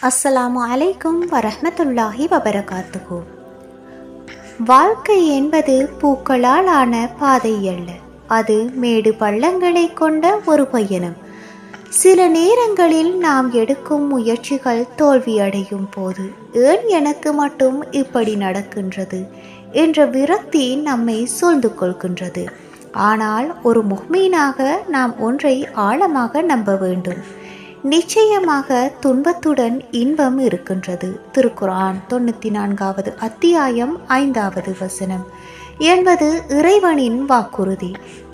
அஸ்ஸலாமு அலைக்கும் வரஹ்மத்துல்லாஹி வபரகாத்துஹு. வாழ்க்கை என்பது பூக்களால் ஆன பாதை அல்ல, அது மேடு பள்ளங்களை கொண்ட ஒரு பயணம். சில நேரங்களில் நாம் எடுக்கும் முயற்சிகள் தோல்வியடையும் போது ஏன் எனக்கு மட்டும் இப்படி நடக்கின்றது என்ற விரக்தி நம்மை சூழ்ந்து கொள்கின்றது. ஆனால் ஒரு முஃமினாக நாம் ஒன்றை ஆழமாக நம்ப வேண்டும். நிச்சயமாக துன்பத்துடன் இன்பம் இருக்கின்றது. திருக்குர்ஆன் 94வது அத்தியாயம் 5வது வசனம் என்பது இறைவனின் வாக்குறுதி.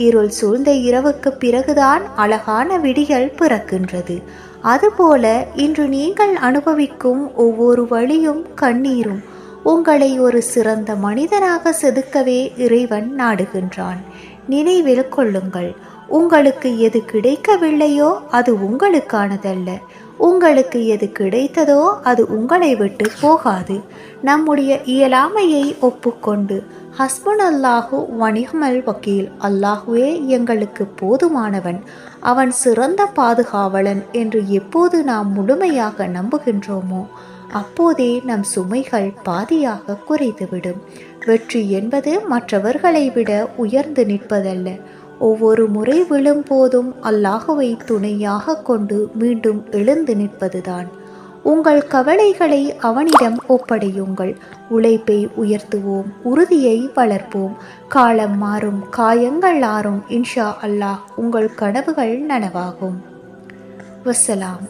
இருள் சூழ்ந்த இரவுக்கு பிறகுதான் அழகான விடியல் பிறக்கின்றது. அதுபோல இன்று நீங்கள் அனுபவிக்கும் ஒவ்வொரு வழியும் கண்ணீரும் உங்களை ஒரு சிறந்த மனிதனாக செதுக்கவே இறைவன் நாடுகின்றான். நினைவில் கொள்ளுங்கள், உங்களுக்கு எது கிடைக்கவில்லையோ அது உங்களுக்கானதல்ல, உங்களுக்கு எது கிடைத்ததோ அது உங்களை விட்டு போகாது. நம்முடைய இயலாமையை ஒப்புக்கொண்டு ஹஸ்புனல்லாஹு வனிஹ்மல் வக்கீல், அல்லாஹுவே எங்களுக்கு போதுமானவன், அவன் சிறந்த பாதுகாவலன் என்று எப்போது நாம் முழுமையாக நம்புகின்றோமோ அப்போதே நம் சுமைகள் பாதியாக குறைந்துவிடும். வெற்றி என்பது மற்றவர்களை விட உயர்ந்து நிற்பதல்ல, ஒவ்வொரு முறை விழும் போதும் அல்லாஹுவை துணையாக கொண்டு மீண்டும் எழுந்து நிற்பதுதான். உங்கள் கவலைகளை அவனிடம் ஒப்படையுங்கள். உழைப்பை உயர்த்துவோம், உறுதியை வளர்ப்போம். காலம் மாறும், காயங்கள் ஆறும். இன்ஷா அல்லாஹ் உங்கள் கனவுகள் நனவாகும். வஸ்ஸலாம்.